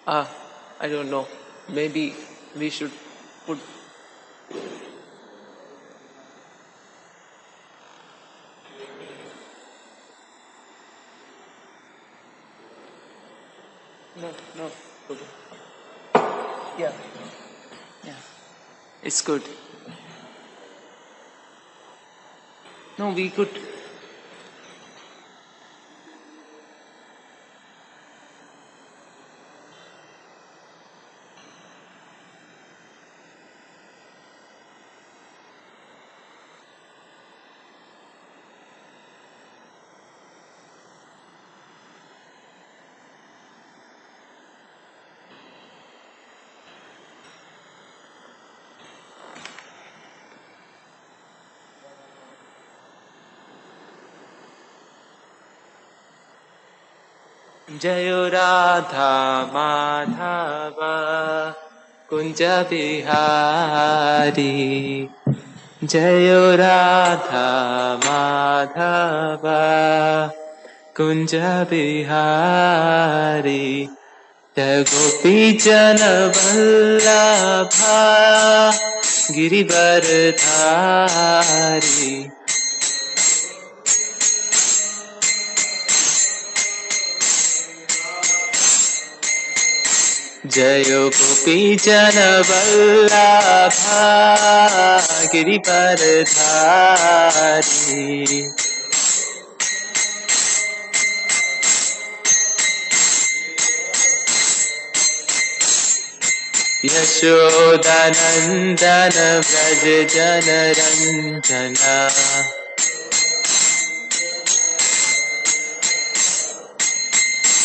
Ah, I don't know. Maybe we should put. No, no. Okay. Yeah. Yeah. It's good. No, we could. Jayo Radha Madhava Kunja Bihari. Jayo Radha Madhava Kunja Bihari. Gopi Jana Vallabha Girivardhari. Jayo Gopi Jana Vallabha Girivardhari. Yashodanandana Vraj Jana Ranjana.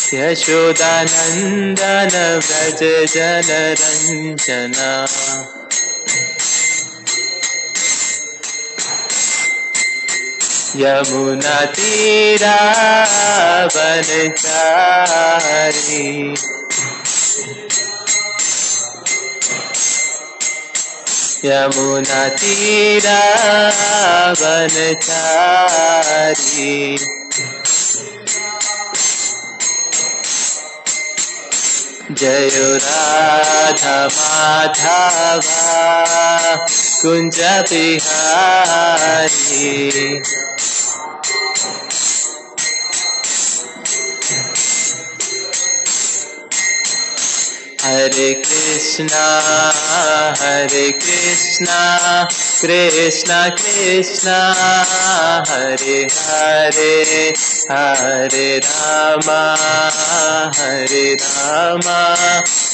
Yashodanandana Vraj Jana Ranjana. Yamuna Tira Vanchari. Yamuna Tira Vanchari. Jayo Radha Madhava Kunja Bihari. Hare Krishna, Krishna Krishna, Hare Hare, Hare Rama,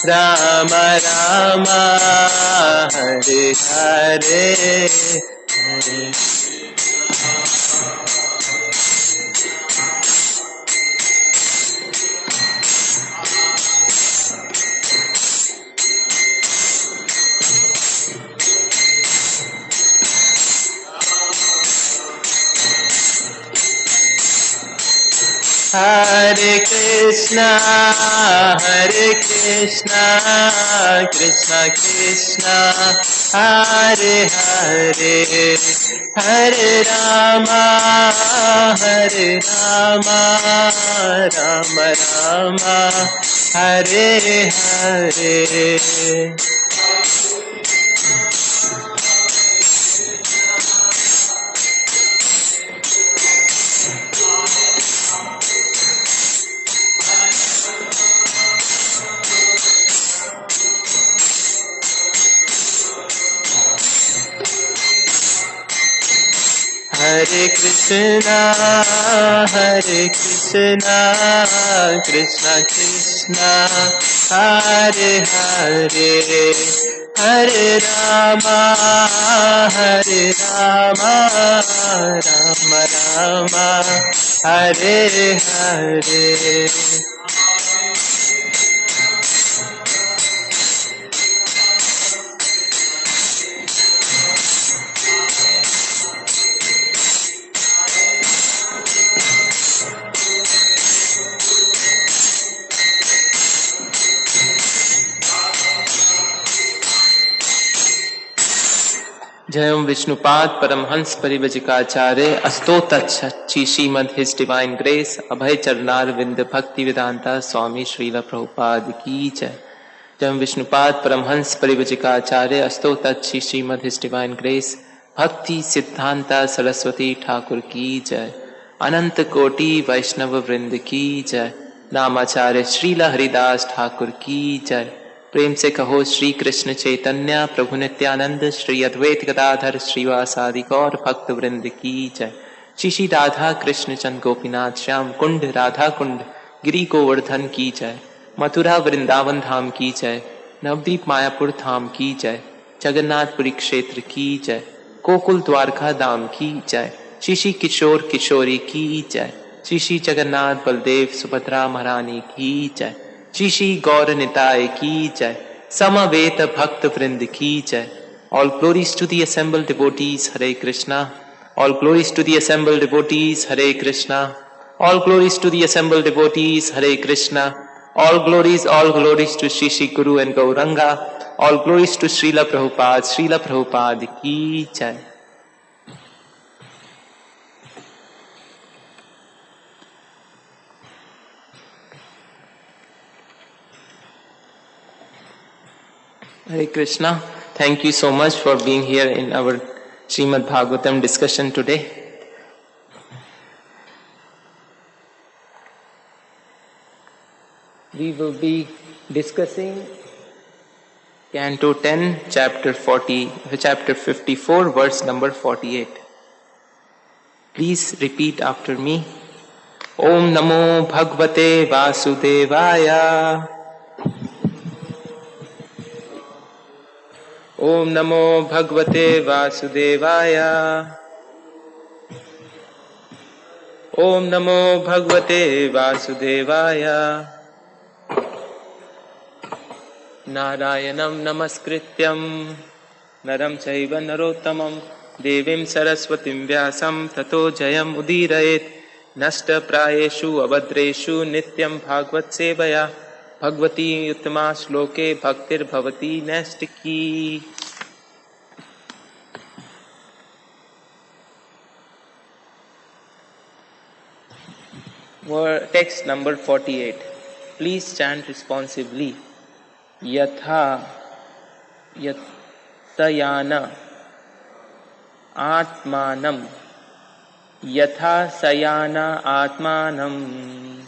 Rama Rama, Hare Hare, Hare. Hare Krishna, Krishna Krishna, Hare Hare, Hare Rama, Rama Rama, Hare Hare. Hare Krishna, Krishna Krishna, Hare Hare, Hare Rama, Rama Rama, Hare Hare. Jayam Vishnupad Paramhans Parivajikaacharya Asto Tachchi Srimad His Divine Grace Abhay Charnar Vinda Bhakti Vedanta Swami Srila Prabhupada Ki Jai. Jayam Vishnupad Paramhans Parivajikaacharya Asto Tachchi Srimad His Divine Grace Bhakti Siddhanta Saraswati Thakur Ki Jai. Ananta Koti Vaishnava Vrinda Ki Jai. Namacharya Srila Haridas Thakur Ki Jai. प्रेम से कहो श्री कृष्ण चैतन्य प्रभु नित्यानंद श्री अद्वैत गदाधर श्रीवासादि गौर भक्त वृंद की जय। श्री श्री राधा कृष्ण चंद गोपीनाथ श्याम कुंड राधा कुंड गिरी गोवर्धन की जय। मथुरा वृंदावन धाम की जय। नवद्वीप मायापुर धाम की जय। जगन्नाथपुरी क्षेत्र की जय। गोकुल द्वारका धाम की जय। श्री श्री किशोर किशोरी की जय। श्री श्री जगन्नाथ बलदेव सुभद्रा महारानी की जय। श्री श्री गौर निताय की जय। समवेत भक्त वृंद की जय। All glories to the assembled devotees, Hare Krishna. All glories to the assembled devotees, Hare Krishna. All glories to the assembled devotees, Hare Krishna. All glories to Shri Shri Guru and Gauranga. All glories to Srila Prabhupada ki jai. Hare Krishna. Thank you so much for being here in our Srimad Bhagavatam discussion today. We will be discussing Canto 10, Chapter 54, verse number 48. Please repeat after me. Om Namo Bhagavate Vasudevaya. Om Namo Bhagavate Vasudevaya. Om Namo Bhagavate Vasudevaya. Narayanam Namaskrityam Naram Chaiva Narottamam Devim Saraswatim Vyasam Tato Jayam Udirayet Nashta Prayeshu Abhadreshu Nityam Bhagavad Sevaya Bhagavati Uttama Shloke Bhaktir Bhavati Nastiki. Text number 48. Please chant responsively. Yatha Yattayana Atmanam Yatha Sayana Atmanam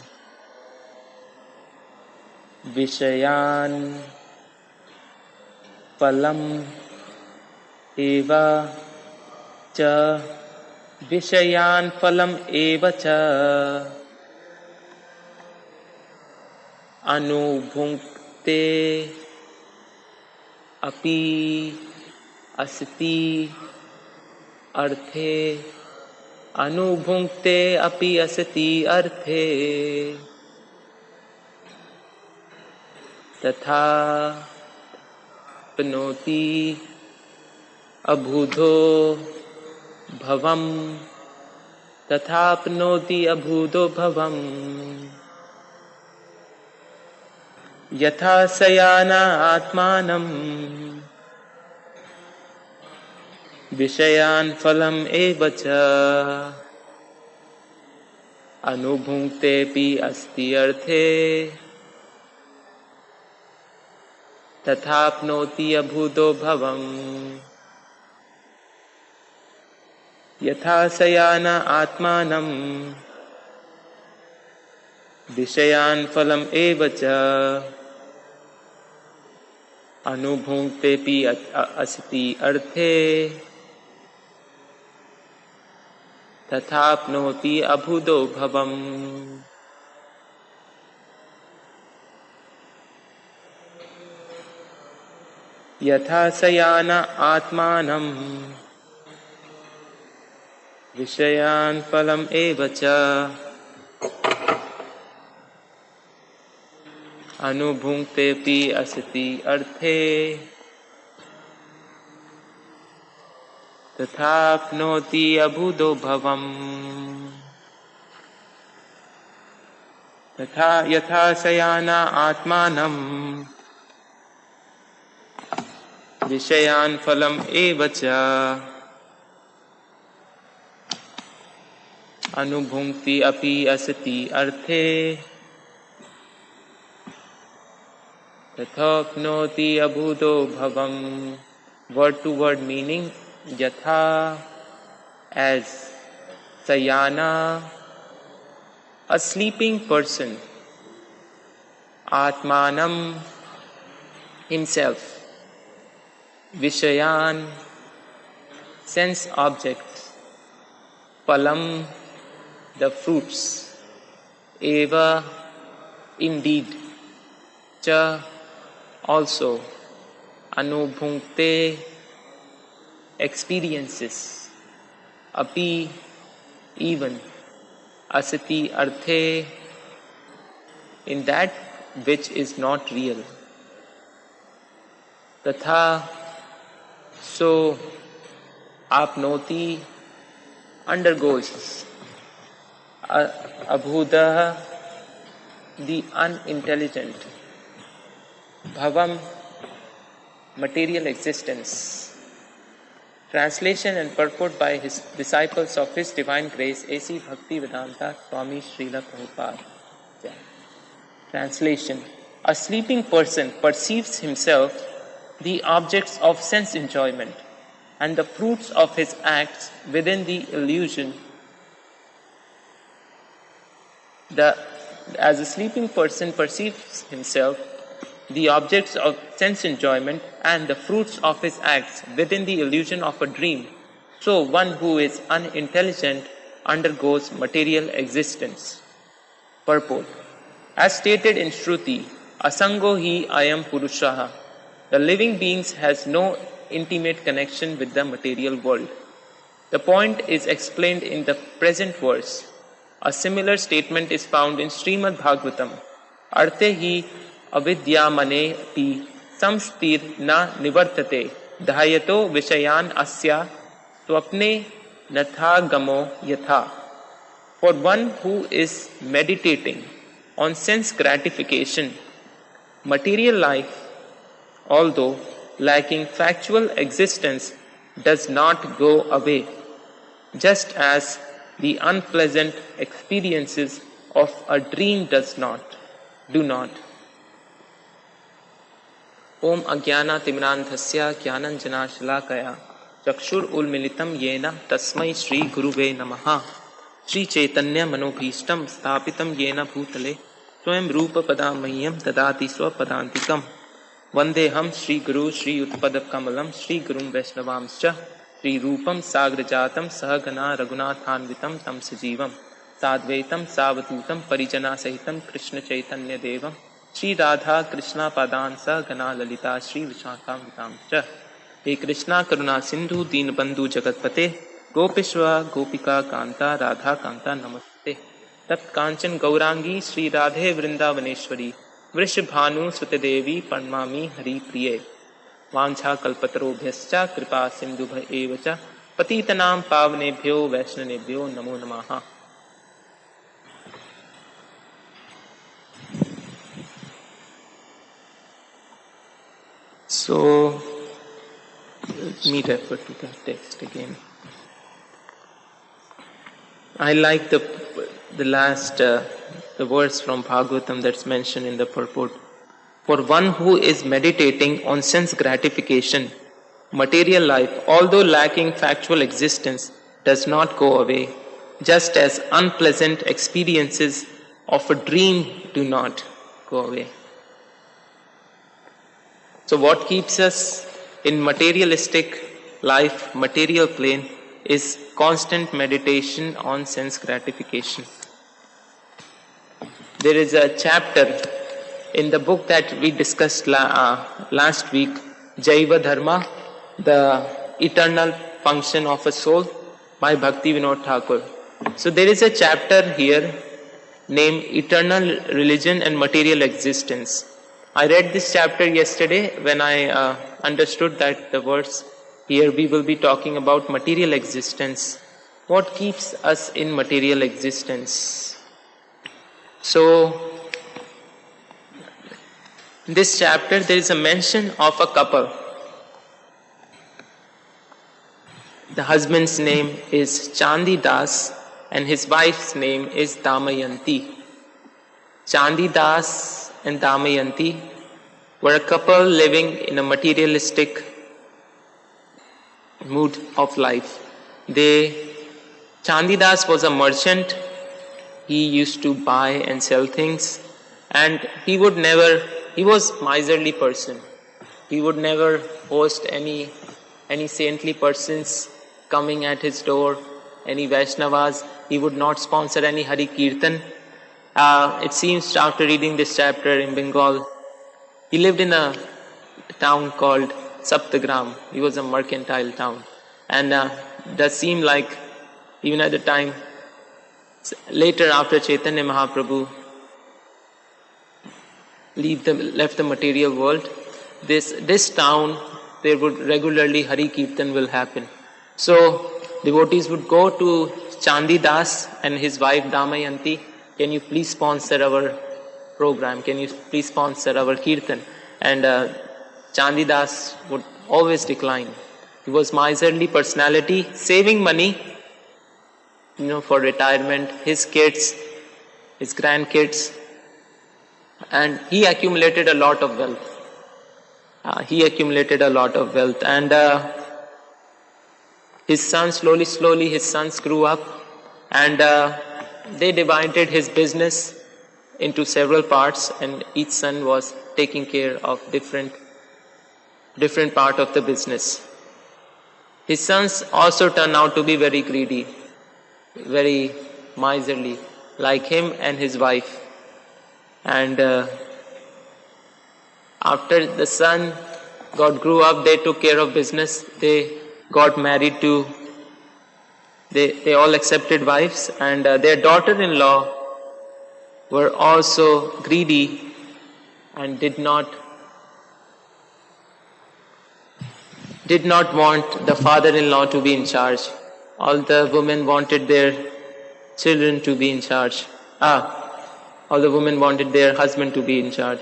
Vishayan Phalam Eva Cha Vishayan Phalam Eva Cha Anubhunkte Api Asati Arthe Anubhunkte Api Asati Arthe Tatha Panoti Abhudho Bhavam Tatha Panoti Abhudho Bhavam Yatha Sayana Atmanam Vishayan Phalam Evacha Anubhunkte Pi Asti Arthe Tathapnoti Abhudo Bhavam Yatha Sayana Atmanam Vishayan Phalam Evacha Anubhunkte Pi Asati Arthe Tathapnoti Abhudo Bhavam. Yatha Sayana Atmanam Vishayan Phalam Evacha Anubhunkte Pi Asati Arthe Tathapnoti Abhudo Bhavam. Yatha Sayana Atmanam विषयान् फलम् एव च अनुभुङ्क्ति अपि असति अर्थे तथाप्नोति अबुधो भवम्. Word to word meaning: yatha, as; sayana, a sleeping person; atmanam, himself; vishayan, sense objects; phalam, the fruits; eva, indeed; cha, also; anubhunkte, experiences; api, even; asati arthe, in that which is not real; tatha, so; apnoti, undergoes; abhudah, the unintelligent; bhavam, material existence. Translation and purport by his disciples of His Divine Grace A.C. Bhakti Vedanta Swami Srila Prabhupada. Translation: a sleeping person perceives himself the objects of sense enjoyment and the fruits of his acts within the illusion. As a sleeping person perceives himself the objects of sense enjoyment and the fruits of his acts within the illusion of a dream, so one who is unintelligent undergoes material existence. Purport: as stated in Shruti, asango hi ayam purushaha, the living beings has no intimate connection with the material world. The point is explained in the present verse. A similar statement is found in Srimad Bhagavatam. Arte hi avidya mane pi samstir na nivartate dhayato vishayan asya swapne natha gamo yatha. For one who is meditating on sense gratification, material life, although lacking factual existence, does not go away, just as the unpleasant experiences of a dream do not. Om Agyana Timranthasya Jnananjana Shalakaya Chakshur Ulmilitam Yena Tasmai Shri Guruve Namaha. Shri Chaitanya Manobhishtam Sthapitam Yena Bhutale Swayam Rupa Padamahyam Tadati Swapadantikam. Vandeham Shri Guru Shri Utpada Kamalam Shri Gurum Vaishnavamscha Shri Rupam Sagrajatam Sahagana Raghunathanvitam Tam Sajivam Sadvaitam Savadutam Parijana Sahitam Krishna Chaitanya Devam Shri Radha Krishna Padansa Gana Lalita Shri Vishakam Vitamcha. He Krishna Karuna Sindhu Deenbandhu Jagatpate Gopishwa Gopika Kanta Radha Kanta Namaste. Tat Kanchan Gaurangi Shri Radhe Vrindavaneshwari Vrishabhanu Sutadevi Parmami Hari Priye. Vancha Kalpatarobhyascha Kripa Sindhubha Evacha Patitanam Pavnebhyo Vaishnanebhyo Namo Namaha. So, let me refer to the text again. I like the last the verse from Bhagavatam that's mentioned in the purport. For one who is meditating on sense gratification, material life, although lacking factual existence, does not go away, just as unpleasant experiences of a dream do not go away. So what keeps us in materialistic life, material plane, is constant meditation on sense gratification. There is a chapter in the book that we discussed last week, Jaiva Dharma, the eternal function of a soul, by Bhakti Vinod Thakur. So there is a chapter here named Eternal Religion and Material Existence. I read this chapter yesterday when I understood that the verse here we will be talking about material existence. What keeps us in material existence? So, in this chapter there is a mention of a couple. The husband's name is Chandi Das and his wife's name is Damayanti. Chandi Das and Damayanti were a couple living in a materialistic mood of life. Chandi Das was a merchant. He used to buy and sell things, and he was miserly person. He would never host any saintly persons coming at his door, any Vaishnavas. He would not sponsor any Hari Kirtan. It seems after reading this chapter in Bengal, he lived in a town called Saptagram. He was a mercantile town. And that seemed like, even at the time, later after Chaitanya Mahaprabhu left the material world, this town, there would regularly Hari Kirtan will happen. So devotees would go to Chandi Das and his wife Damayanti, can you please sponsor our program? Can you please sponsor our Kirtan? And Chandi Das would always decline. He was miserly personality, saving money, for retirement, his kids, his grandkids, and he accumulated a lot of wealth. And his son, slowly his sons grew up, and they divided his business into several parts, and each son was taking care of different part of the business. His sons also turned out to be very greedy, very miserly, like him and his wife. And after the son grew up, they took care of business. They got married to, they all accepted wives, and their daughter-in-law were also greedy and did not want the father-in-law to be in charge. All the women wanted their children to be in charge. All the women wanted their husband to be in charge.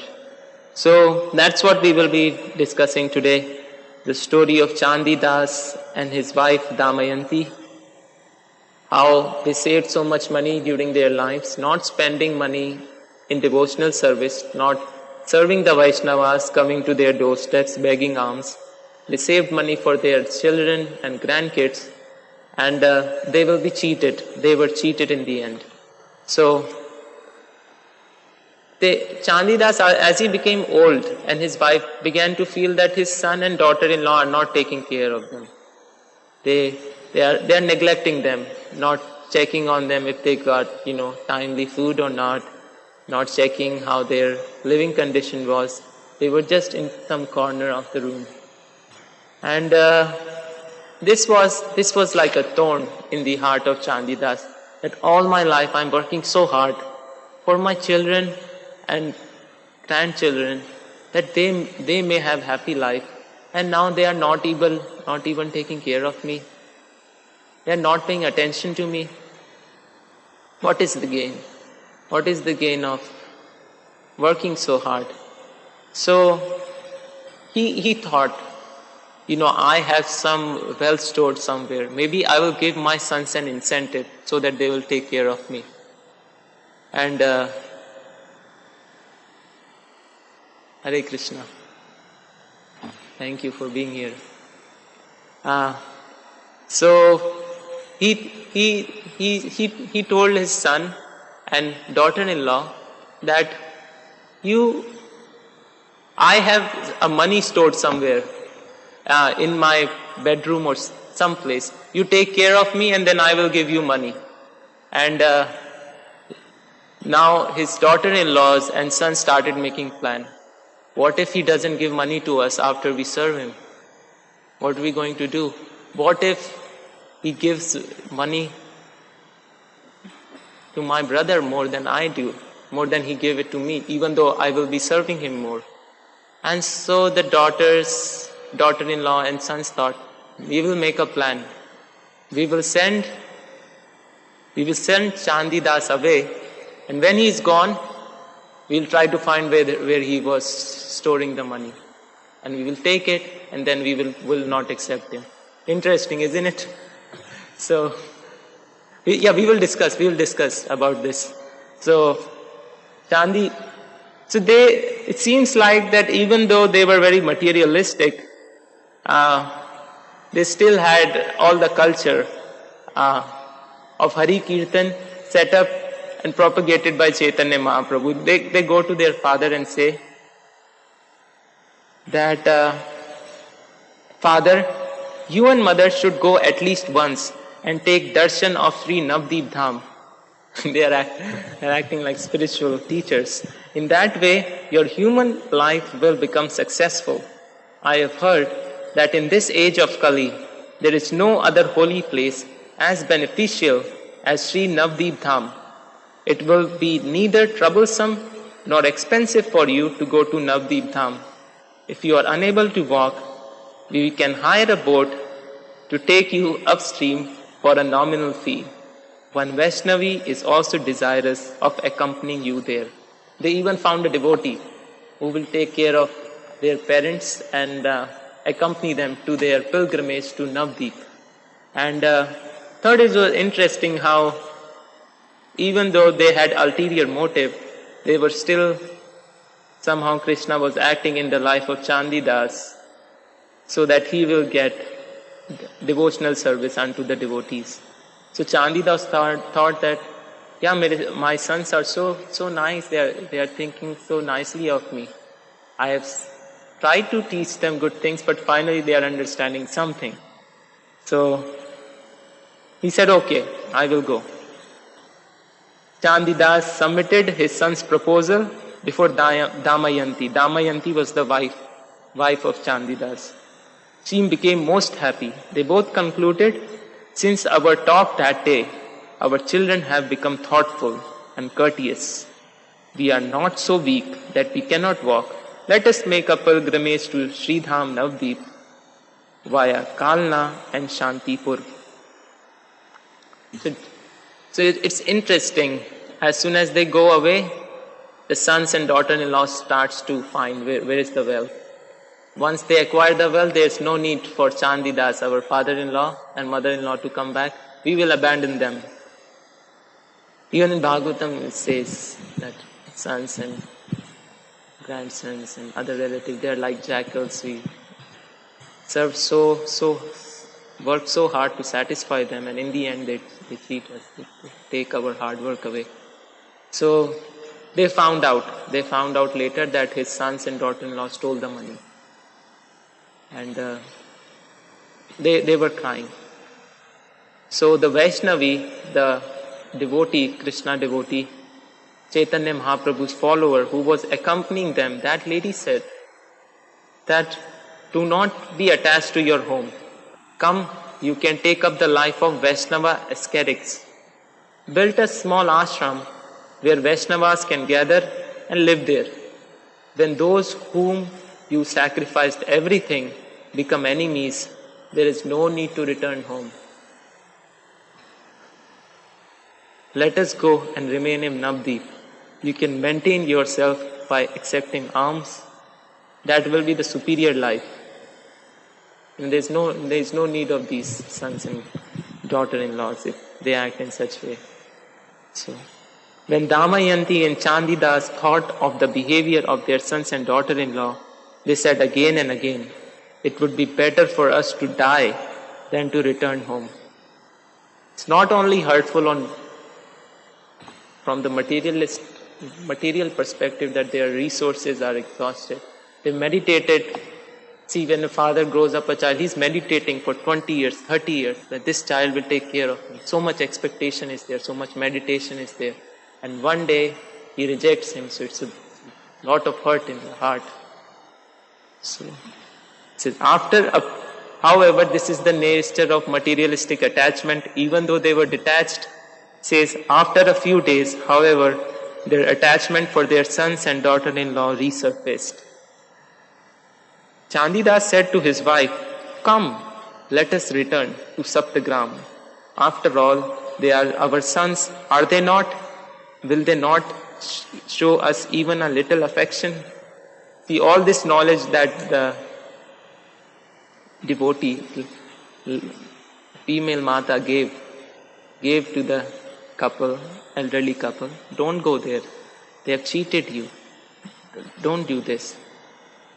So that's what we will be discussing today. The story of Chandi Das and his wife Damayanti. How they saved so much money during their lives, not spending money in devotional service, not serving the Vaishnavas coming to their doorsteps begging alms. They saved money for their children and grandkids, and they will be cheated. They were cheated in the end. So Chandi Das, as he became old, and his wife began to feel that his son and daughter-in-law are not taking care of them. They are neglecting them, not checking on them if they got timely food or not checking how their living condition was. They were just in some corner of the room, and this was like a thorn in the heart of Chandi Das. That all my life I'm working so hard for my children and grandchildren, that they may have happy life, and now they are not even taking care of me. They are not paying attention to me. What is the gain? What is the gain of working so hard? So he thought, I have some wealth stored somewhere. Maybe I will give my sons an incentive so that they will take care of me. And Hare Krishna. Thank you for being here. So he told his son and daughter-in-law that I have a money stored somewhere in my bedroom or someplace. You take care of me and then I will give you money. And now his daughter-in-laws and son started making plan. What if he doesn't give money to us after we serve him? What are we going to do? What if he gives money to my brother more than I do, more than he gave it to me, even though I will be serving him more? And so the daughter-in-law and sons thought, we will make a plan. We will send Chandi Das away, and when he is gone, we will try to find where he was storing the money, and we will take it, and then we will not accept him. Interesting, isn't it? So, we will discuss about this. So, Chandi, it seems like that even though they were very materialistic, they still had all the culture of Hari Kirtan set up and propagated by Chaitanya Mahaprabhu. They go to their father and say that, Father, you and mother should go at least once and take darshan of Sri Navdeep Dham. They're acting like spiritual teachers. In that way, your human life will become successful. I have heard that in this age of Kali, there is no other holy place as beneficial as Sri Navdeep Dham. It will be neither troublesome nor expensive for you to go to Navdeep Dham. If you are unable to walk, we can hire a boat to take you upstream for a nominal fee. One Vaishnavi is also desirous of accompanying you there. They even found a devotee who will take care of their parents and accompany them to their pilgrimage to Navdeep. And third is interesting how even though they had ulterior motive, they were still, somehow Krishna was acting in the life of Chandidas so that he will get devotional service unto the devotees. So Chandidas thought that, my sons are so nice, they are thinking so nicely of me. I have tried to teach them good things, but finally they are understanding something. So he said, okay, I will go. Chandidas submitted his son's proposal before Damayanti. Damayanti was the wife of Chandidas. She became most happy. They both concluded, since our talk that day, our children have become thoughtful and courteous. We are not so weak that we cannot walk. Let us make a pilgrimage to Sridham Navdeep via Kalna and Shantipur. So it's interesting. As soon as they go away, the sons and daughter-in-law starts to find where is the well. Once they acquire the well, there is no need for Chandidas, our father-in-law and mother-in-law, to come back. We will abandon them. Even in Bhagavatam it says that sons and grandsons and other relatives, they are like jackals. We serve work so hard to satisfy them, and in the end they cheat us, they take our hard work away. So they found out later that his sons and daughter-in-law stole the money. And they were crying. So the Vaishnavi, the devotee, Krishna devotee, Chaitanya Mahaprabhu's follower who was accompanying them, that lady said that do not be attached to your home. Come, you can take up the life of Vaishnava ascetics. Build a small ashram where Vaishnavas can gather and live there. When those whom you sacrificed everything become enemies, there is no need to return home. Let us go and remain in Navdeep. You can maintain yourself by accepting alms. That will be the superior life. And there is no need of these sons and daughter-in-laws if they act in such way. So, when Damayanti and Chandidas thought of the behavior of their sons and daughter-in-law, they said again and again, it would be better for us to die than to return home. It's not only hurtful from the material perspective that their resources are exhausted. They meditated. See, when a father grows up a child, he's meditating for 20 years, 30 years, that this child will take care of me. So much expectation is there, so much meditation is there. And one day, he rejects him, so it's a lot of hurt in the heart. So, however, this is the nature of materialistic attachment. Even though they were detached, says, after a few days, however, their attachment for their sons and daughter-in-law resurfaced. Chandidas said to his wife, come, let us return to Saptagram. After all, they are our sons, are they not? Will they not show us even a little affection? See, all this knowledge that the devotee female Mata gave to the couple, elderly couple, don't go there. They have cheated you. Don't do this.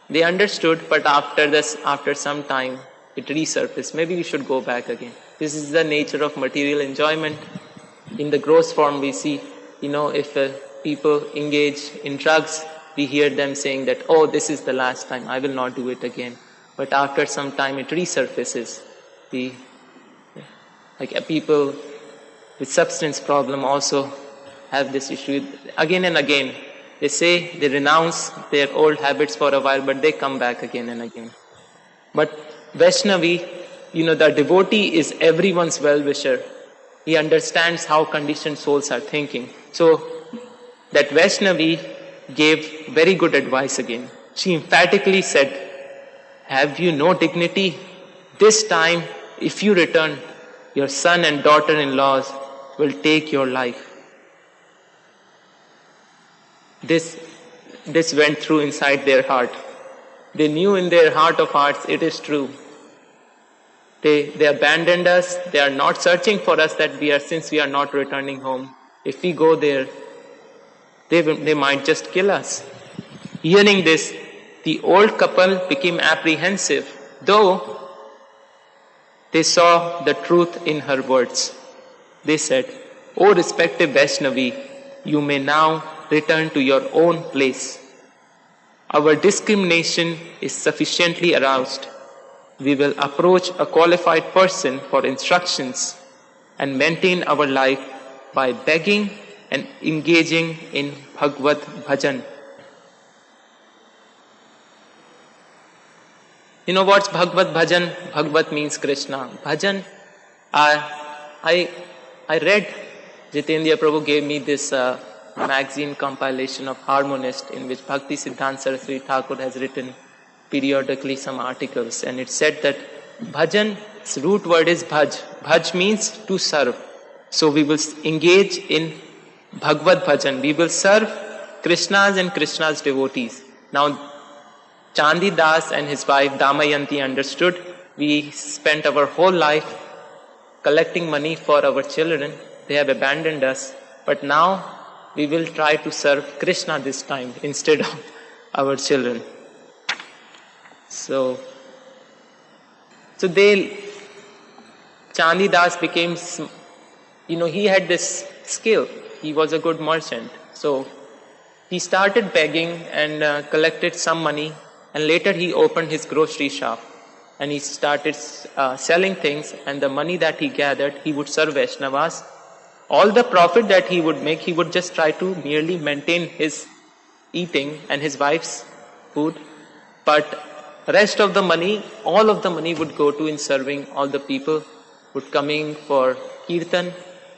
They understood, but after some time, it resurfaced. Maybe we should go back again. This is the nature of material enjoyment. In the gross form, we see, if people engage in drugs, we hear them saying that, oh, this is the last time, I will not do it again. But after some time, it resurfaces. People with substance problem also have this issue again and again. They say they renounce their old habits for a while, but they come back again and again. But Vaishnavi, the devotee is everyone's well-wisher. He understands how conditioned souls are thinking. So that Vaishnavi gave very good advice again. She emphatically said, have you no dignity? This time, if you return, your son and daughter-in-laws will take your life. This went through inside their heart. They knew in their heart of hearts, it is true. They abandoned us. They are not searching for us since we are not returning home. If we go there, they might just kill us. Hearing this, the old couple became apprehensive, though they saw the truth in her words. They said, O respective Vaishnavi, you may now return to your own place. Our discrimination is sufficiently aroused. We will approach a qualified person for instructions and maintain our life by begging and engaging in Bhagavad Bhajan. You know what's Bhagavad Bhajan? Bhagavad means Krishna. Bhajan, I read, Jitendra Prabhu gave me this magazine compilation of Harmonist in which Bhakti Siddhanta Saraswati Thakur has written periodically some articles, and it said that Bhajan's root word is Bhaj. Bhaj means to serve. So we will engage in Bhagavad Bhajan. We will serve Krishna's and Krishna's devotees. Now, Chandi Das and his wife Damayanti understood. We spent our whole life collecting money for our children. They have abandoned us. But now we will try to serve Krishna this time instead of our children. So Chandi Das became, he had this skill. He was a good merchant. So he started begging and collected some money, and later he opened his grocery shop and he started selling things, and the money that he gathered, he would serve Vaishnavas. All the profit that he would make, he would just try to merely maintain his eating and his wife's food. But rest of the money, all of the money would go to in serving all the people who would coming for kirtan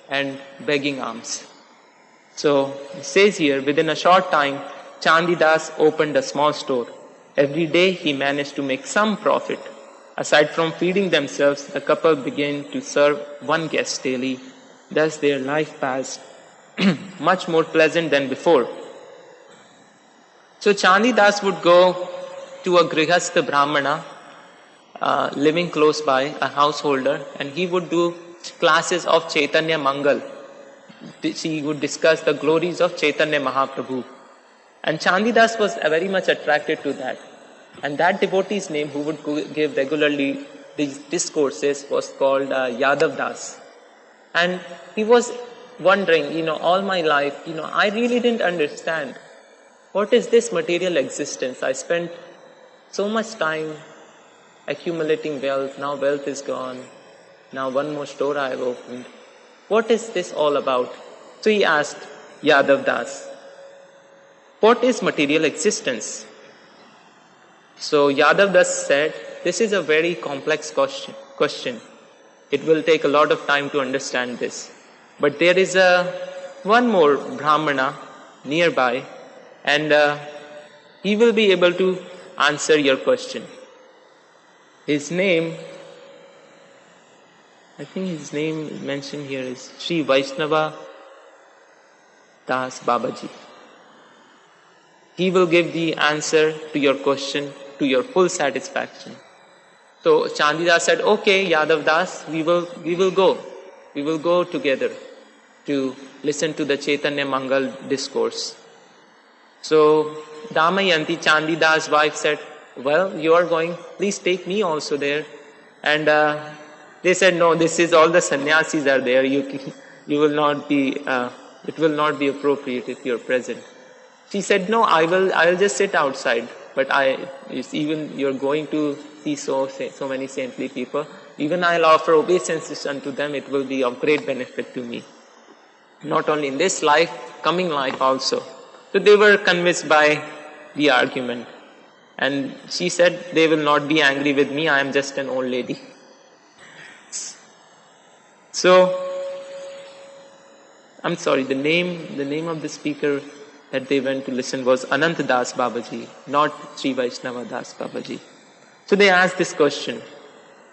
and begging alms. So it says here, within a short time, Chandi Das opened a small store. Every day he managed to make some profit. Aside from feeding themselves, the couple began to serve one guest daily. Thus their life passed much more pleasant than before. So Chandi Das would go to a Grihastha Brahmana living close by, a householder, and he would do classes of Chaitanya Mangal. He would discuss the glories of Chaitanya Mahaprabhu. And Chandi Das was very much attracted to that. And that devotee's name, who would give regularly these discourses, was called Yadav Das. And he was wondering, all my life, I really didn't understand. What is this material existence? I spent so much time accumulating wealth. Now wealth is gone. Now one more store I have opened. What is this all about? So he asked Yadav Das, what is material existence? So Yadav Das said, this is a very complex question. It will take a lot of time to understand this. But there is one more Brahmana nearby, and he will be able to answer your question. His name, I think his name mentioned here is Sri Vaishnava Das Babaji. He will give the answer to your question to your full satisfaction. So Chandidas said, okay, Yadav Das, we will go together to listen to the Chaitanya Mangal discourse. So Damayanti, Chandidas' wife, said, well, you are going, please take me also there. And they said, no, this is all the sannyasis are there. You will not be, it will not be appropriate if you are present. She said, no, I'll just sit outside. But even you're going to see so many saintly people, even I'll offer obeisances unto them. It will be of great benefit to me. Not only in this life, coming life also. So they were convinced by the argument. And she said, they will not be angry with me. I am just an old lady. So, I'm sorry, the name of the speaker that they went to listen was Anant Das Babaji, not Sri Vaishnava Das Babaji. So they asked this question.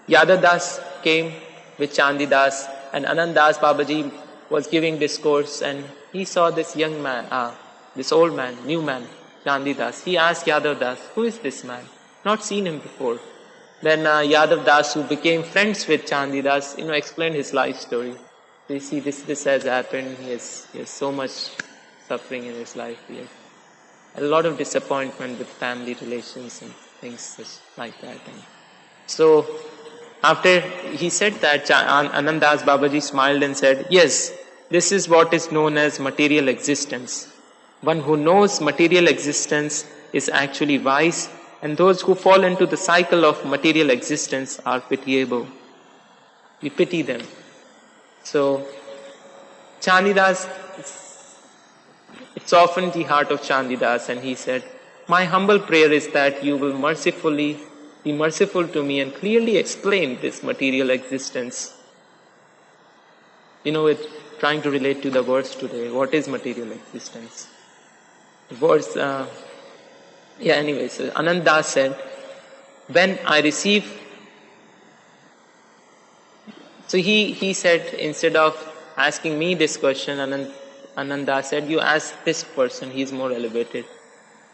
Yadav Das came with Chandi Das, and Anant Das Babaji was giving discourse, and he saw this young man, this old man, new man, Chandi Das. He asked Yadav Das, who is this man? Not seen him before. Then Yadav Das, who became friends with Chandi Das, explained his life story. You see, this has happened. He has so much suffering in his life. He has a lot of disappointment with family relations and things like that. And so, after he said that, Anand Das Babaji smiled and said, yes, this is what is known as material existence. One who knows material existence is actually wise, and those who fall into the cycle of material existence are pitiable. We pity them. So, Chandidas, it's often the heart of Chandidas, and he said, my humble prayer is that you will be merciful to me and clearly explain this material existence. Trying to relate to the words today. What is material existence? The words, anyways, so Anand Das said, when I receive, so he said, instead of asking me this question, Anand Das said, you ask this person, he's more elevated.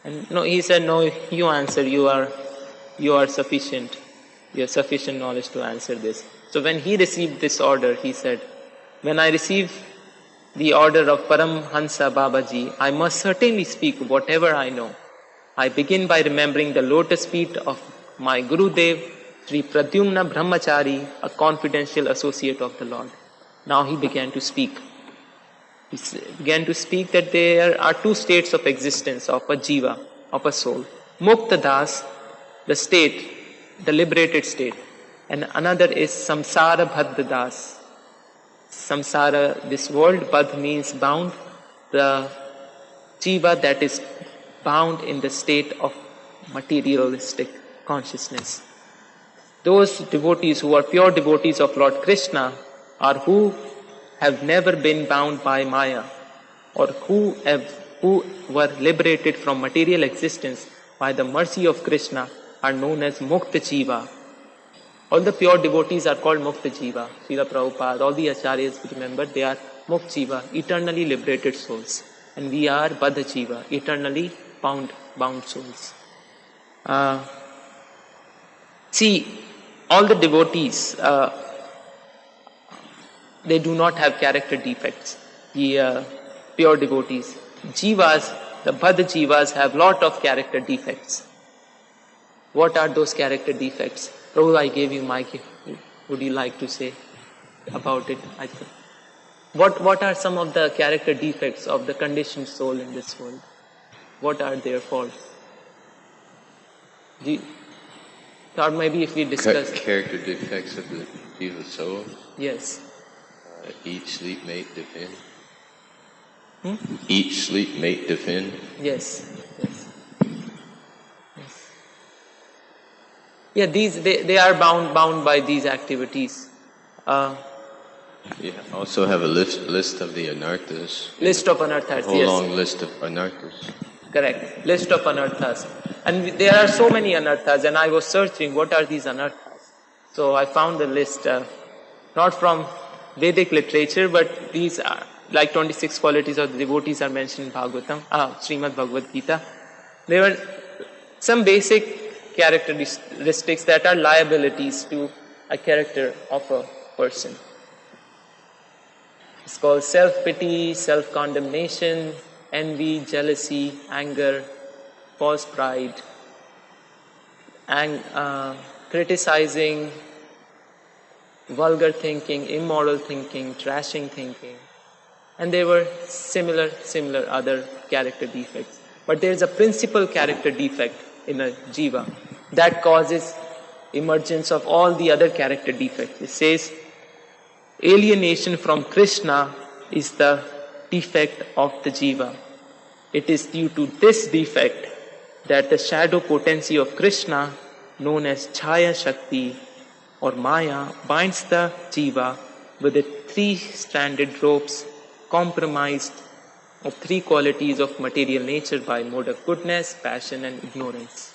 And no, he said, no, you answer, you are sufficient. You have sufficient knowledge to answer this. So when he received this order, he said, when I receive the order of Paramhansa Babaji, I must certainly speak whatever I know. I begin by remembering the lotus feet of my Gurudev, Sri Pradyumna Brahmachari, a confidential associate of the Lord. Now he began to speak. He began to speak that there are two states of existence of a jiva, of a soul. Mukta Das, the state, the liberated state. And another is Samsara Bhaddha Das. Samsara, this world, Badh means bound. The jiva that is bound in the state of materialistic consciousness. Those devotees who are pure devotees of Lord Krishna are who have never been bound by Maya, or who were liberated from material existence by the mercy of Krishna, are known as Mukta Jiva. All the pure devotees are called Mukta Jiva. Srila Prabhupada, all the acharyas, remember, they are Mukta Jiva, eternally liberated souls. And we are Baddha Jiva, eternally bound souls. See, all the devotees, they do not have character defects. The pure devotees. Jivas, the Baddha Jivas have lot of character defects. What are those character defects? Prabhu, I gave you mic. Would you like to say about it? What are some of the character defects of the conditioned soul in this world? What are their faults? Or maybe if we discuss... Character defects of the jiva soul? Yes. Eat, sleep, mate, defend. Eat, sleep, mate, defend. Yes. Yeah, they are bound by these activities. Also have a list of the anarthas. List of anarthas, a whole long list of anarthas. Correct. List of anarthas. And there are so many anarthas, and I was searching what are these anarthas. So I found a list, not from Vedic literature, but these are like 26 qualities of the devotees are mentioned in Bhagavatam, Srimad Bhagavad Gita. There were some basic characteristics that are liabilities to a character of a person. It's called self-pity, self-condemnation, envy, jealousy, anger, false pride, and criticizing, vulgar thinking, immoral thinking, trashing thinking. And there were similar other character defects. But there is a principal character defect in a jiva that causes emergence of all the other character defects. It says, alienation from Krishna is the defect of the jiva. It is due to this defect that the shadow potency of Krishna, known as Chaya Shakti or Maya, binds the jiva with the three-stranded ropes compromised of three qualities of material nature by mode of goodness, passion and ignorance.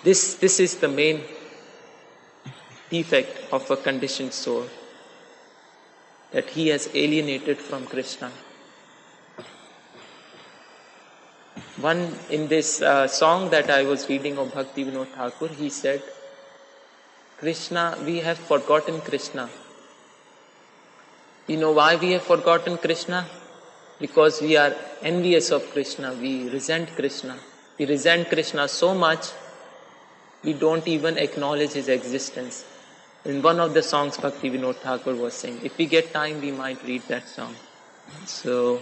This is the main defect of a conditioned soul, that he has alienated from Krishna. One in this song that I was reading of Bhakti Vinod Thakur, he said, Krishna, we have forgotten Krishna. You know why we have forgotten Krishna? Because we are envious of Krishna, we resent Krishna. We resent Krishna so much, we don't even acknowledge his existence. In one of the songs Bhakti Vinod Thakur was saying, if we get time, we might read that song. So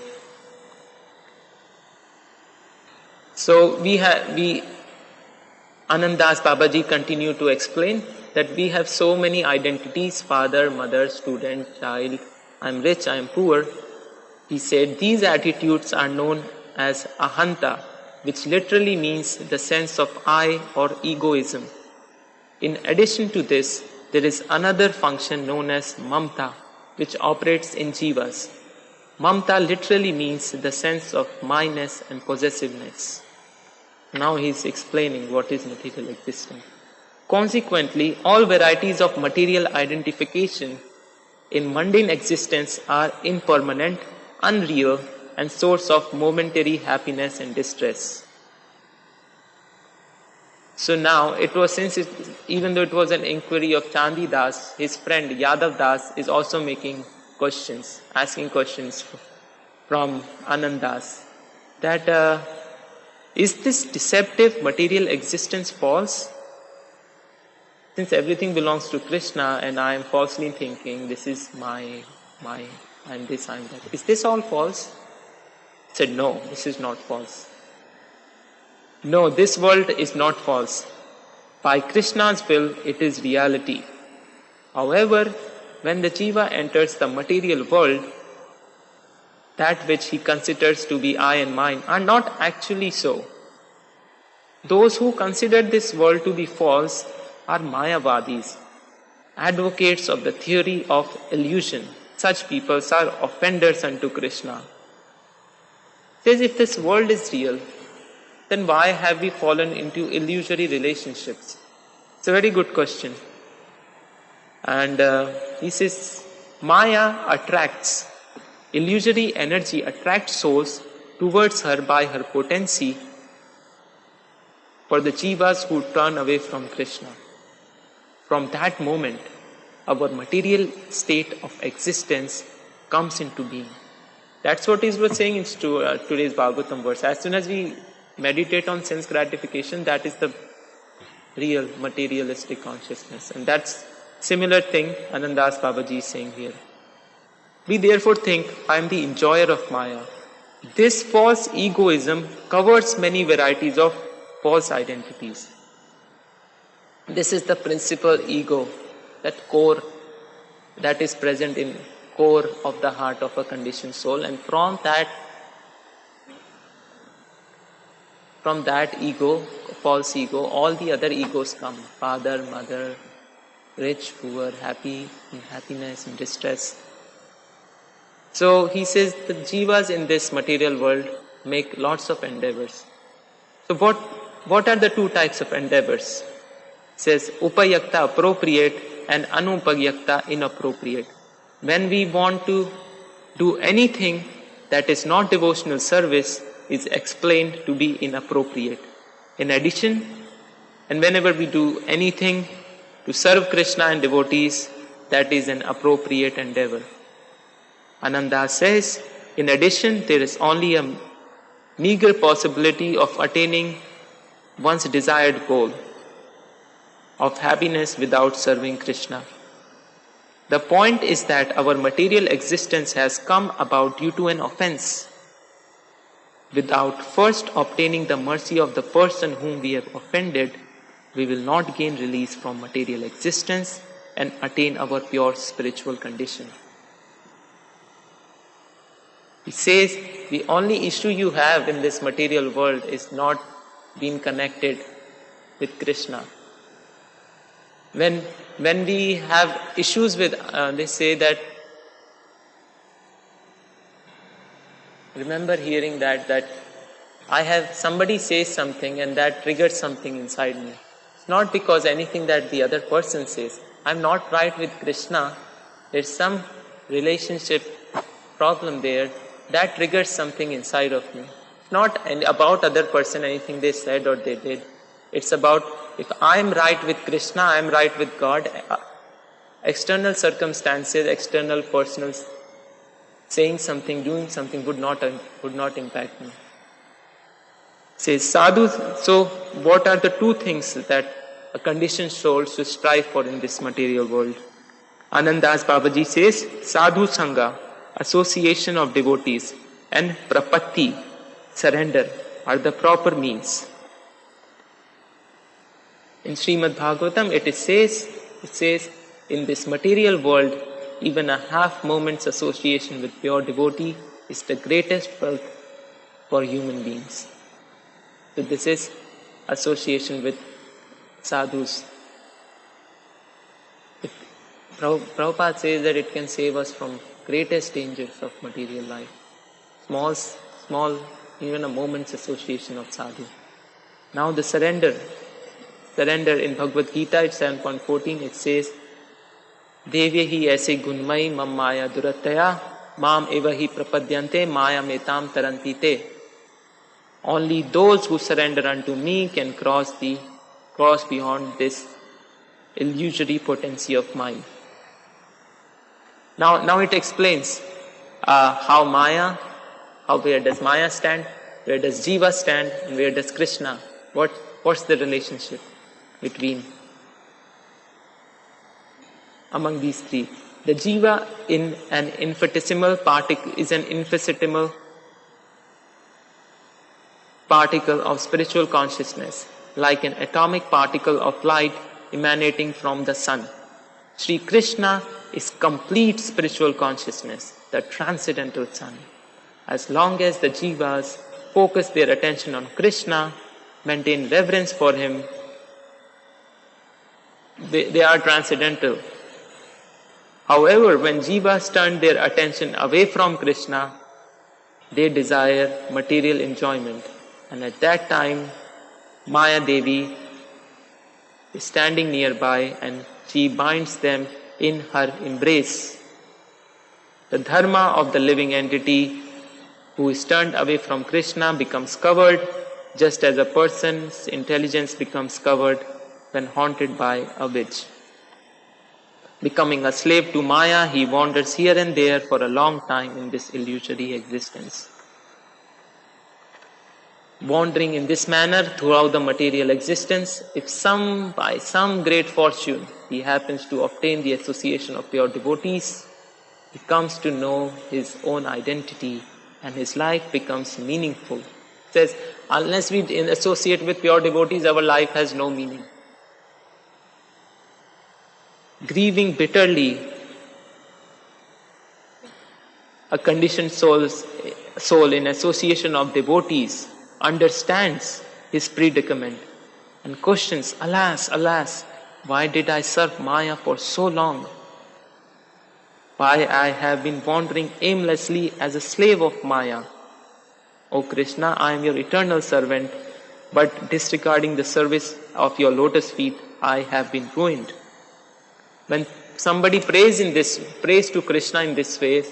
Anandas Babaji continue to explain that we have so many identities, father, mother, student, child, I am rich, I am poor. He said these attitudes are known as ahanta, which literally means the sense of I or egoism. In addition to this, there is another function known as mamta, which operates in jivas. Mamta literally means the sense of myness and possessiveness. Now he is explaining what is material existence. Consequently, all varieties of material identification in mundane existence are impermanent, unreal, and source of momentary happiness and distress. So now, even though it was an inquiry of Chandi Das, his friend Yadav Das is also asking questions from Anandas, that is this deceptive material existence false? Since everything belongs to Krishna and I am falsely thinking this is my, I'm this, I'm that. Is this all false? He said, no, this is not false. No, this world is not false. By Krishna's will, it is reality. However, when the jiva enters the material world, that which he considers to be I and mine are not actually so. Those who consider this world to be false are Mayavadis, advocates of the theory of illusion. Such people are offenders unto Krishna. Says, if this world is real, then why have we fallen into illusory relationships? It's a very good question. And he says, Maya attracts, illusory energy attracts souls towards her by her potency for the jivas who turn away from Krishna. From that moment, our material state of existence comes into being. That's what he was saying in today's Bhagavatam verse. As soon as we meditate on sense gratification, that is the real materialistic consciousness. And that's similar thing Anandas Babaji is saying here. We therefore think, I am the enjoyer of Maya. This false egoism covers many varieties of false identities. This is the principal ego, that core that is present in core of the heart of a conditioned soul, and from that ego, false ego, all the other egos come. Father, mother, rich, poor, happy, in happiness, in distress. So he says the jivas in this material world make lots of endeavors. So what are the two types of endeavors? It says upayakta, appropriate, and anupayakta, inappropriate. When we want to do anything that is not devotional service, is explained to be inappropriate. In addition, And whenever we do anything to serve Krishna and devotees, that is an appropriate endeavor. Ananda says, in addition, there is only a meager possibility of attaining one's desired goal of happiness without serving Krishna. The point is that our material existence has come about due to an offense. Without first obtaining the mercy of the person whom we have offended, we will not gain release from material existence and attain our pure spiritual condition. He says, the only issue you have in this material world is not being connected with Krishna. When we have issues with, they say that, remember hearing that somebody says something and that triggers something inside me. It's not because anything that the other person says. I'm not right with Krishna. There's some relationship problem there that triggers something inside of me. It's not about other person, anything they said or they did. It's about, if I'm right with Krishna, I'm right with God, external circumstances, external personal saying something, doing something would not impact me. Says sadhu, so what are the two things that a conditioned soul should strive for in this material world? Anandas Babaji says, sadhu sangha, association of devotees, and prapatti, surrender, are the proper means. In Srimad Bhagavatam it says, in this material world, even a half moment's association with pure devotee is the greatest wealth for human beings. So this is association with sadhus. Prabhupada says that it can save us from greatest dangers of material life. Small, even a moment's association of sadhu. Now the surrender in Bhagavad Gita, it's 7.14, it says, Devya hi aise gunmai mam maya durataya mam eva hi prapadyante maya metam tarantite. Only those who surrender unto me can cross beyond this illusory potency of mine. Now it explains where does Maya stand, where does Jiva stand, and where does Krishna. What's the relationship between among these three? The Jiva is an infinitesimal particle of spiritual consciousness, like an atomic particle of light emanating from the sun. Sri Krishna is complete spiritual consciousness, the transcendental sun. As long as the Jivas focus their attention on Krishna, maintain reverence for him, they are transcendental. However, when Jivas turn their attention away from Krishna, they desire material enjoyment. And at that time, Maya Devi is standing nearby and she binds them in her embrace. The dharma of the living entity who is turned away from Krishna becomes covered, just as a person's intelligence becomes covered when haunted by a witch. Becoming a slave to Maya, he wanders here and there for a long time in this illusory existence. Wandering in this manner throughout the material existence, if by some great fortune he happens to obtain the association of pure devotees, he comes to know his own identity and his life becomes meaningful. It says, unless we associate with pure devotees, our life has no meaning. Grieving bitterly, a conditioned soul in association of devotees understands his predicament and questions, alas, why did I serve Maya for so long? Why I have been wandering aimlessly as a slave of Maya? O Krishna, I am your eternal servant, but disregarding the service of your lotus feet, I have been ruined. When somebody prays to Krishna in this way,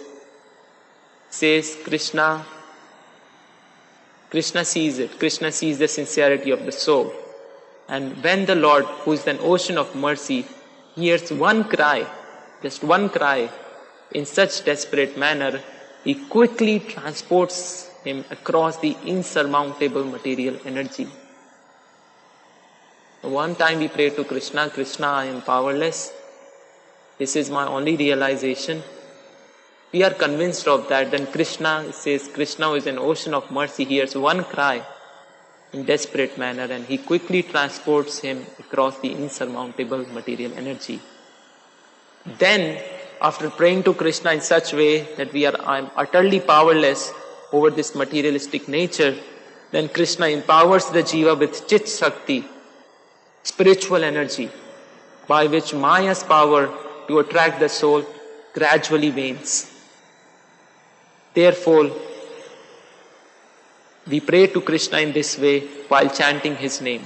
says Krishna sees it. Krishna sees the sincerity of the soul. And when the Lord, who is an ocean of mercy, hears one cry, just one cry, in such desperate manner, he quickly transports him across the insurmountable material energy. One time we prayed to Krishna, Krishna, I am powerless. This is my only realization. We are convinced of that. Then Krishna says, Krishna is an ocean of mercy, hears one cry in desperate manner, and he quickly transports him across the insurmountable material energy. Then, after praying to Krishna in such way that I am utterly powerless over this materialistic nature, then Krishna empowers the jiva with Chit Shakti, spiritual energy, by which Maya's power to attract the soul gradually wanes. Therefore, we pray to Krishna in this way while chanting his name.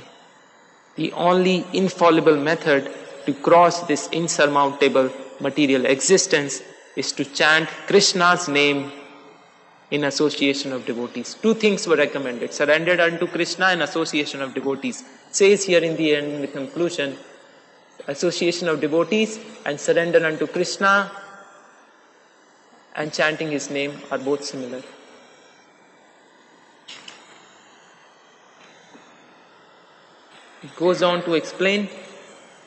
The only infallible method to cross this insurmountable material existence is to chant Krishna's name in association of devotees. Two things were recommended: surrendered unto Krishna and association of devotees. It says here in the end, in the conclusion, association of devotees and surrender unto Krishna and chanting his name are both similar. It goes on to explain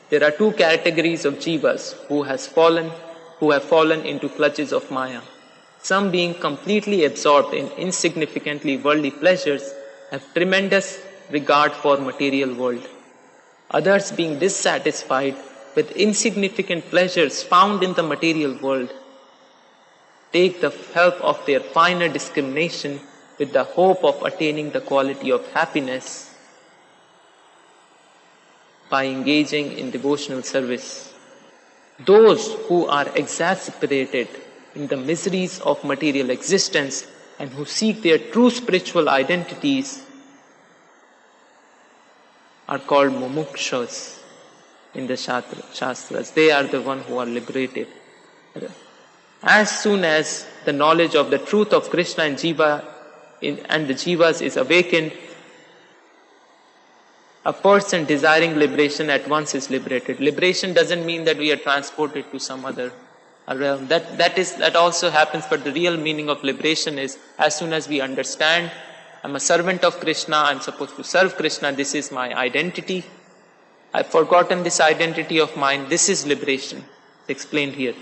there are two categories of jivas who have fallen into clutches of Maya. Some, being completely absorbed in insignificantly worldly pleasures, have tremendous regard for material world. Others, being dissatisfied with insignificant pleasures found in the material world, take the help of their finer discrimination with the hope of attaining the quality of happiness by engaging in devotional service. Those who are exasperated in the miseries of material existence and who seek their true spiritual identities are called mumukshas in the Shastras. They are the ones who are liberated. As soon as the knowledge of the truth of Krishna and Jiva and the Jivas is awakened, a person desiring liberation at once is liberated. Liberation doesn't mean that we are transported to some other realm. That also happens, but the real meaning of liberation is as soon as we understand, I'm a servant of Krishna, I'm supposed to serve Krishna, this is my identity. I've forgotten this identity of mine, this is liberation. It's explained here.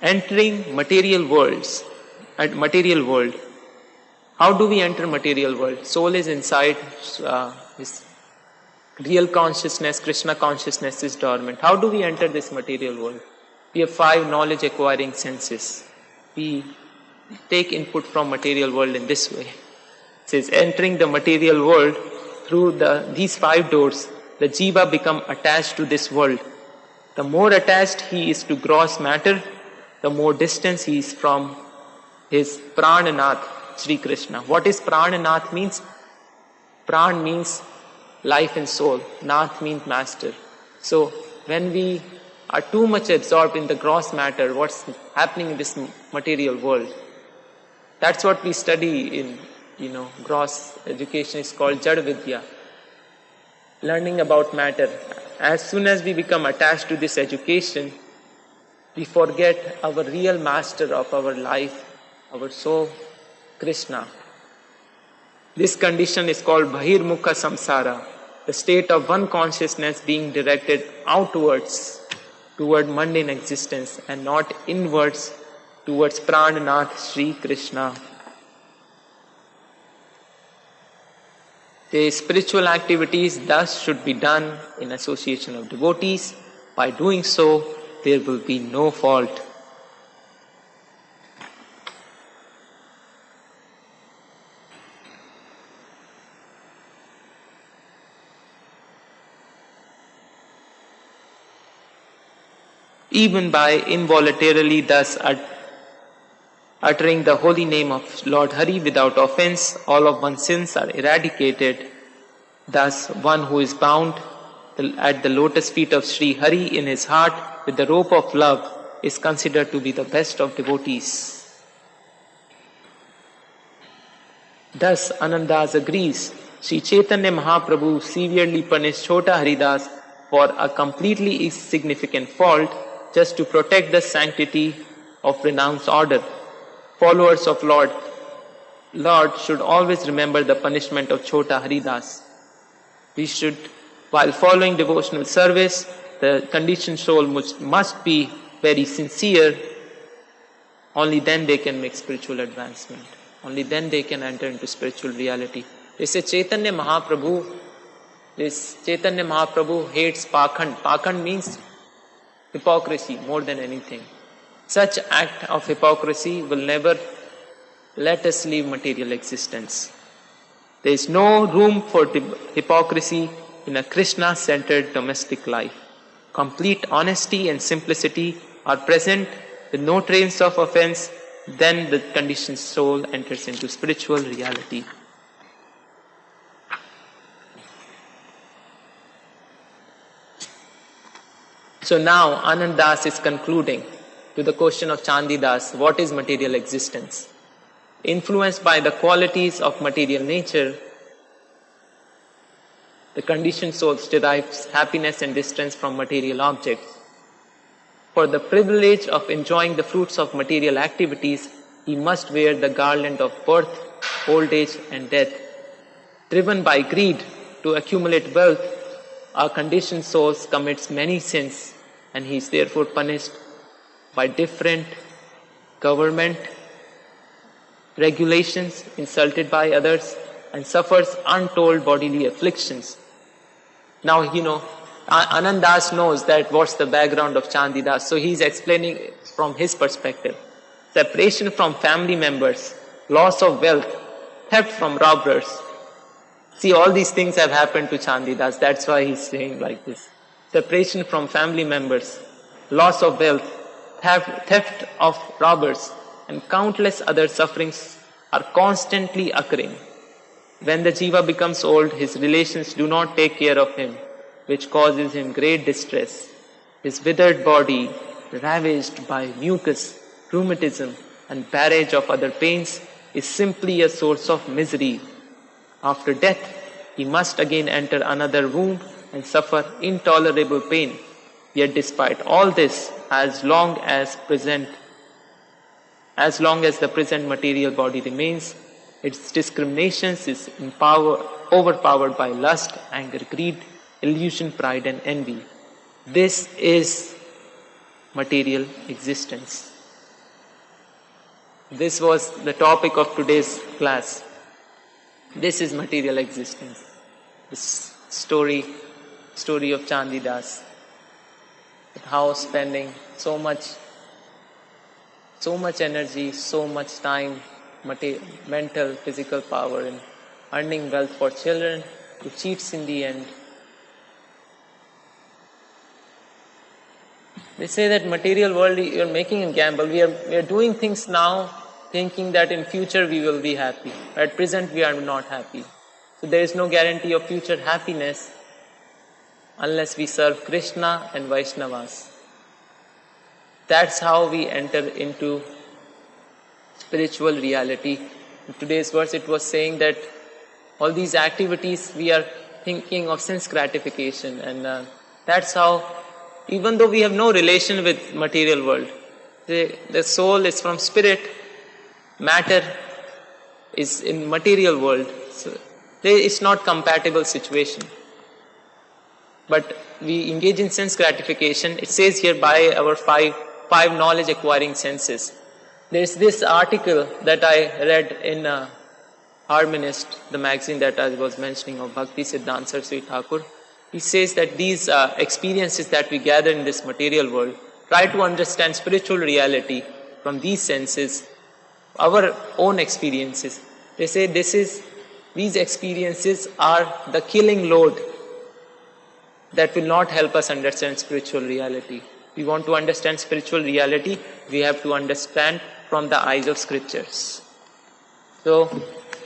Entering material world. How do we enter material world? Soul is inside, his real consciousness, Krishna consciousness is dormant. How do we enter this material world? We have 5 knowledge acquiring senses. We take input from material world in this way. It says, entering the material world through these 5 doors, the jiva become attached to this world. The more attached he is to gross matter, the more distance he is from his prananath, Sri Krishna. What is prananath means? Pran means life and soul. Nath means master. So when we are too much absorbed in the gross matter, what's happening in this material world, that's what we study in, gross education is called Jad Vidya. Learning about matter. As soon as we become attached to this education, we forget our real master of our life, our soul, Krishna. This condition is called Bahirmukha Samsara, the state of one consciousness being directed outwards, toward mundane existence, and not inwards, towards Prananath Sri Krishna. The spiritual activities thus should be done in association of devotees. By doing so, there will be no fault. Even by involuntarily thus uttering the holy name of Lord Hari without offense, all of one's sins are eradicated. Thus, one who is bound at the lotus feet of Sri Hari in his heart with the rope of love is considered to be the best of devotees. Thus, Anandas agrees. Sri Chaitanya Mahaprabhu severely punished Chota Haridas for a completely insignificant fault just to protect the sanctity of renounced order. Followers of Lord should always remember the punishment of Chota Haridas. We should, while following devotional service, the conditioned soul must be very sincere. Only then they can make spiritual advancement. Only then they can enter into spiritual reality. They say Chaitanya Mahaprabhu hates Pakhand. Pakhand means hypocrisy more than anything. Such act of hypocrisy will never let us leave material existence. There is no room for hypocrisy in a Krishna-centered domestic life. Complete honesty and simplicity are present with no traces of offense. Then the conditioned soul enters into spiritual reality. So now Anandas is concluding to the question of Chandidas, what is material existence? Influenced by the qualities of material nature, the conditioned soul derives happiness and distress from material objects. For the privilege of enjoying the fruits of material activities, he must wear the garland of birth, old age, and death. Driven by greed to accumulate wealth, our conditioned soul commits many sins, and he is therefore punished by different government regulations, insulted by others, and suffers untold bodily afflictions. Now, Anandas knows that what's the background of Chandidas, so he's explaining from his perspective. Separation from family members, loss of wealth, theft from robbers. See, all these things have happened to Chandidas, that's why he's saying like this. Separation from family members, loss of wealth, theft of robbers, and countless other sufferings are constantly occurring. When the jiva becomes old, his relations do not take care of him, which causes him great distress. His withered body, ravaged by mucus, rheumatism, and barrage of other pains, is simply a source of misery. After death, he must again enter another womb and suffer intolerable pain. Yet despite all this, as long as the present material body remains, its discriminations is overpowered by lust, anger, greed, illusion, pride, and envy. This is material existence. This was the topic of today's class. This is material existence. This story of Chandidas. How spending so much energy, so much time, mental, physical power in earning wealth for children, he cheats in the end. They say that material world, you're making a gamble. We are doing things now thinking that in future we will be happy. At present we are not happy. So there is no guarantee of future happiness unless we serve Krishna and Vaishnavas. That's how we enter into spiritual reality. In today's verse it was saying that all these activities we are thinking of sense gratification, and that's how, even though we have no relation with material world, the soul is from spirit, matter is in material world, so it's not compatible situation. But we engage in sense gratification. It says here by our five knowledge acquiring senses. There's this article that I read in Harmonist, the magazine that I was mentioning of Bhakti Siddhanta Saraswati Thakur. He says that these experiences that we gather in this material world, try to understand spiritual reality from these senses, our own experiences. They say these experiences are the killing load that will not help us understand spiritual reality. We want to understand spiritual reality, we have to understand from the eyes of scriptures. So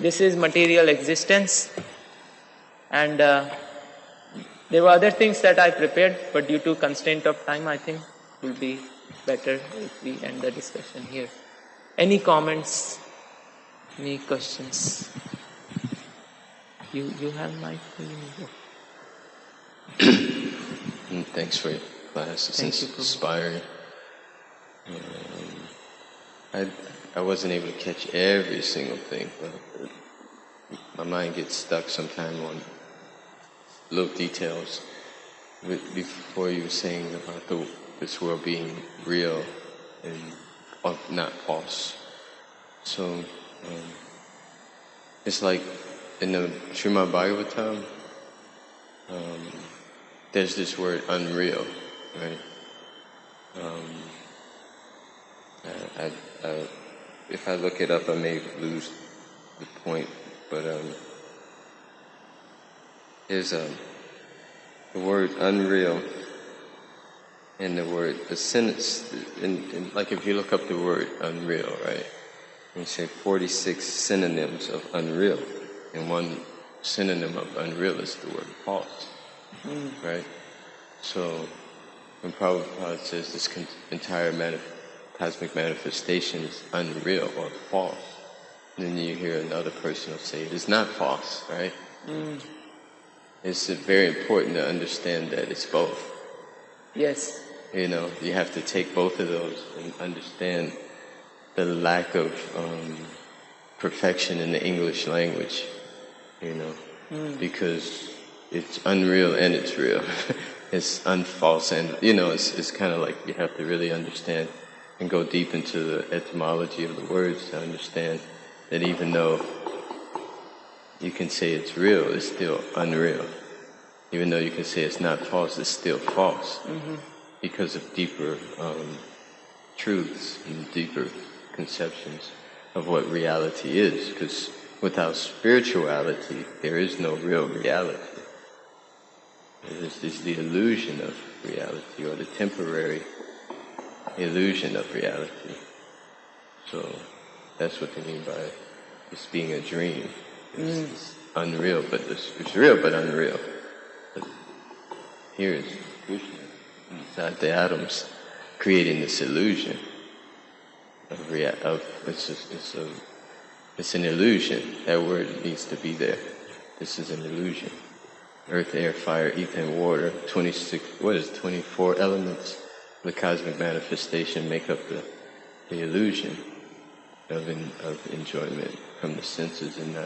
this is material existence, and there were other things that I prepared, but due to constraint of time, I think it will be better if we end the discussion here. Any comments? Any questions? You have my feeling. Thanks for your class. It's inspiring. I wasn't able to catch every single thing, but my mind gets stuck sometime on little details. Before you were saying about this world being real and not false. So it's like in the Srimad Bhagavatam, there's this word unreal, right? If I look it up, I may lose the point, but there's the word unreal and the sentence, like if you look up the word unreal, right? You say 46 synonyms of unreal, and one synonym of unreal is the word false, right? So when Prabhupada says this entire cosmic manifestation is unreal or false, then you hear another person will say it is not false, right? It's very important to understand that it's both. Yes. You know, you have to take both of those and understand the lack of perfection in the English language, you know, because it's unreal and it's real. It's unfalse and, you know, it's kind of like you have to really understand and go deep into the etymology of the words to understand that even though you can say it's real, it's still unreal. Even though you can say it's not false, it's still false. Because of deeper truths and deeper conceptions of what reality is. Because without spirituality, there is no real reality. It is the illusion of reality, or the temporary illusion of reality. So that's what they mean by this being a dream. It's unreal, but it's real but unreal. But here is Krishna inside the atoms, creating this illusion of it's an illusion. That word needs to be there. This is an illusion. Earth, air, fire, ether, and water. 24 elements of the cosmic manifestation make up the illusion of enjoyment from the senses, and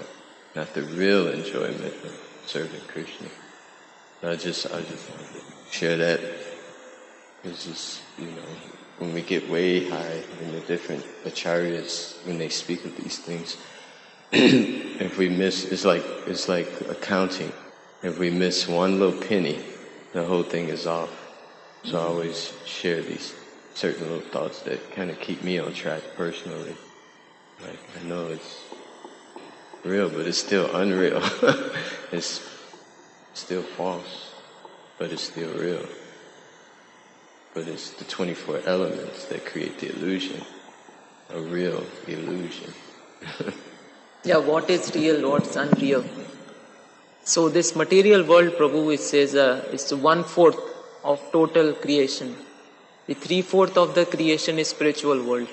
not the real enjoyment of serving Krishna. I just wanted to share that. It's just, you know, when we get way high in the different acharyas, when they speak of these things, if we miss, it's like accounting. If we miss one little penny, the whole thing is off. So I always share these certain little thoughts that kind of keep me on track personally. Like, I know it's real, but it's still unreal. It's still false, but it's still real. But it's the 24 elements that create the illusion, a real illusion. Yeah, what is real, what's unreal? So this material world, Prabhu, it says, is 1/4 of total creation. The 3/4 of the creation is spiritual world.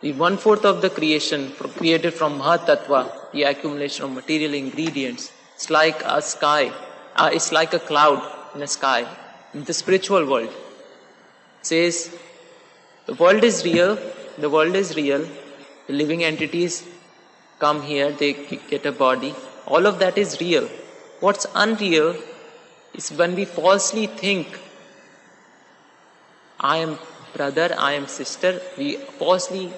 The 1/4 of the creation created from Mahatattva, the accumulation of material ingredients, it's like a sky. It's like a cloud in a sky. In the spiritual world, it says the world is real. The world is real. The living entities come here. They get a body. All of that is real. What's unreal is when we falsely think, I am brother, I am sister. We falsely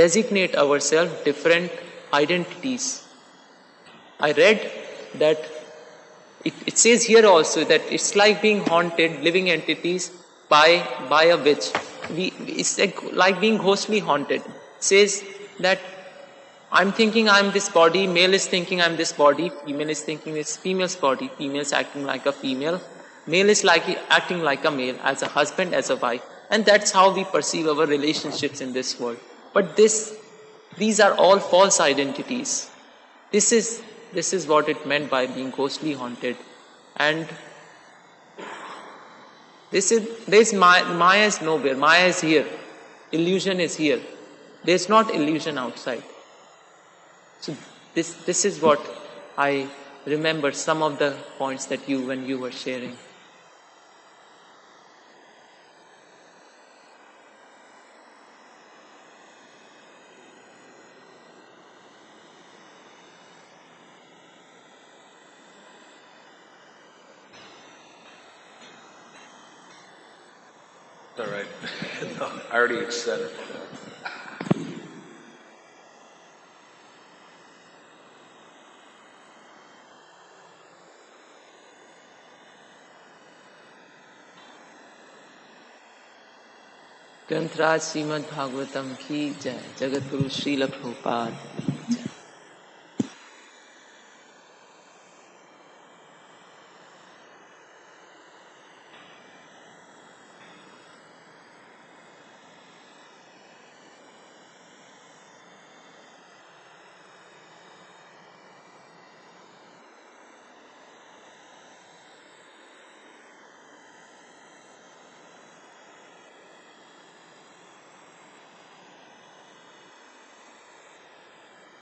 designate ourselves different identities. I read that it says here also that it's like being haunted, living entities, by a witch. It's like being ghostly haunted. It says that I'm thinking I'm this body, male is thinking I'm this body, female is thinking it's female's body, female's acting like a female, male is acting like a male, as a husband, as a wife. And that's how we perceive our relationships in this world. But these are all false identities. This is what it meant by being ghostly haunted. And Maya is nowhere, Maya is here, illusion is here. There's not illusion outside. So This is what I remember, some of the points that when you were sharing. All right. No, I already said it. ग्रंथराज Shrimad Bhagavatam की जय। जगत गुरु श्रील प्रभुपाद